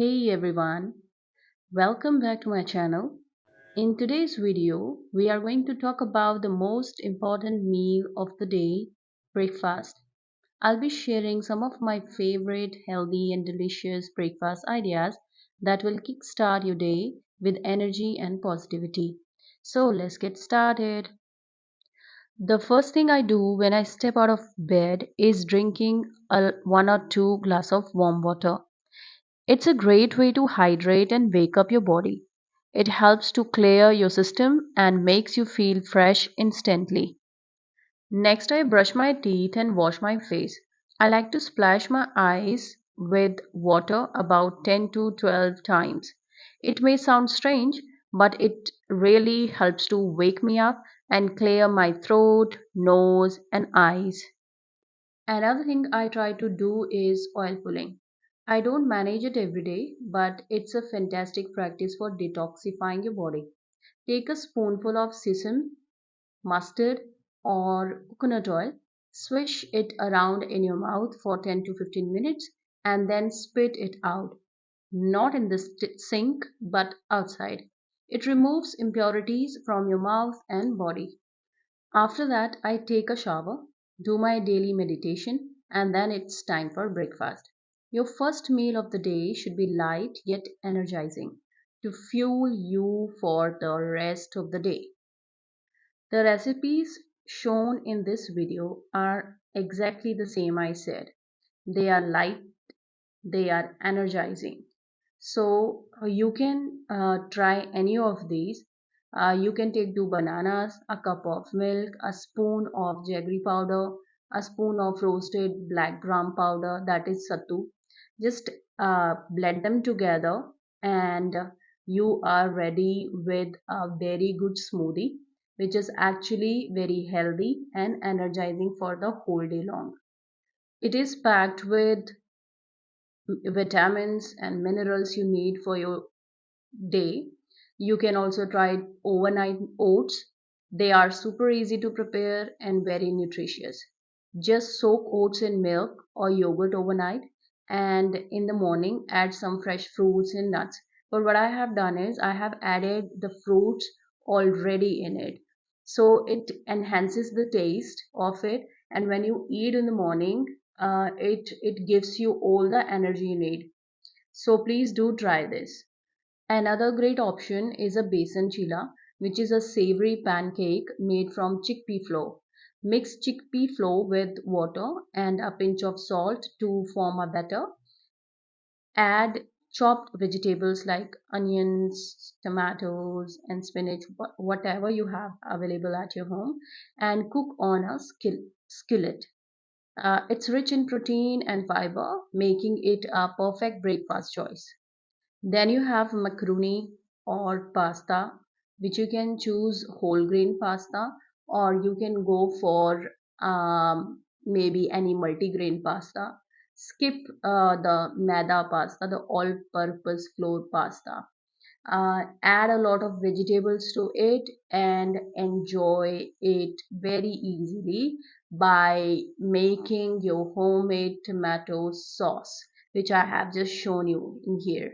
Hey everyone, welcome back to my channel. In today's video, we are going to talk about the most important meal of the day, breakfast. I'll be sharing some of my favorite healthy and delicious breakfast ideas that will kickstart your day with energy and positivity. So let's get started. The first thing I do when I step out of bed is drinking one or two glass of warm water. It's a great way to hydrate and wake up your body. It helps to clear your system and makes you feel fresh instantly. Next, I brush my teeth and wash my face. I like to splash my eyes with water about 10 to 12 times. It may sound strange, but it really helps to wake me up and clear my throat, nose, and eyes. Another thing I try to do is oil pulling. I don't manage it every day, but it's a fantastic practice for detoxifying your body. Take a spoonful of sesame, mustard, or coconut oil, swish it around in your mouth for 10 to 15 minutes, and then spit it out. Not in the sink, but outside. It removes impurities from your mouth and body. After that, I take a shower, do my daily meditation, and then it's time for breakfast. Your first meal of the day should be light yet energizing to fuel you for the rest of the day. The recipes shown in this video are exactly the same I said. They are light, they are energizing. So you can try any of these. You can take 2 bananas, a cup of milk, a spoon of jaggery powder, a spoon of roasted black gram powder, that is sattu. Just blend them together, and you are ready with a very good smoothie, which is actually very healthy and energizing for the whole day long. It is packed with vitamins and minerals you need for your day. You can also try overnight oats. They are super easy to prepare and very nutritious. Just soak oats in milk or yogurt overnight, and in the morning add some fresh fruits and nuts. But what I have done is I have added the fruits already in it. So it enhances the taste of it, and when you eat in the morning, it gives you all the energy you need. So please do try this. Another great option is a besan chilla, which is a savory pancake made from chickpea flour. Mix chickpea flour with water and a pinch of salt to form a batter. Add chopped vegetables like onions, tomatoes, and spinach, whatever you have available at your home, and cook on a skillet. It's rich in protein and fiber, making it a perfect breakfast choice. Then you have macaroni or pasta, which you can choose whole grain pasta, or you can go for maybe any multigrain pasta. Skip the maida pasta, the all purpose flour pasta. Add a lot of vegetables to it and enjoy it very easily by making your homemade tomato sauce, which I have just shown you in here.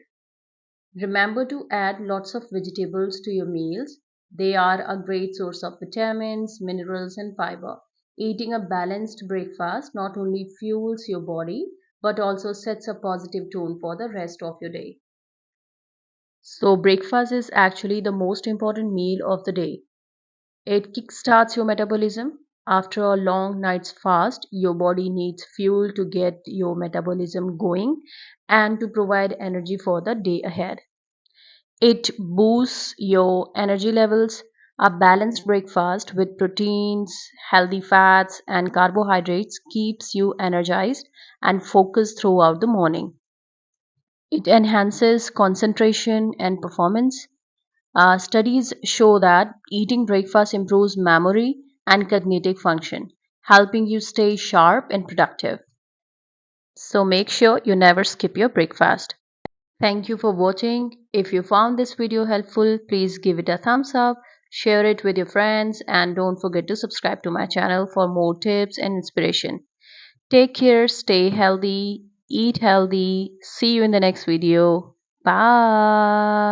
Remember to add lots of vegetables to your meals. They are a great source of vitamins, minerals, and fiber. Eating a balanced breakfast not only fuels your body but also sets a positive tone for the rest of your day. So, breakfast is actually the most important meal of the day. It kickstarts your metabolism. After a long night's fast, your body needs fuel to get your metabolism going and to provide energy for the day ahead. It boosts your energy levels. A balanced breakfast with proteins, healthy fats, and carbohydrates keeps you energized and focused throughout the morning. It enhances concentration and performance. Studies show that eating breakfast improves memory and cognitive function, helping you stay sharp and productive. So make sure you never skip your breakfast. Thank you for watching. If you found this video helpful, please give it a thumbs up, share it with your friends, and don't forget to subscribe to my channel for more tips and inspiration. Take care, stay healthy, eat healthy. See you in the next video. Bye.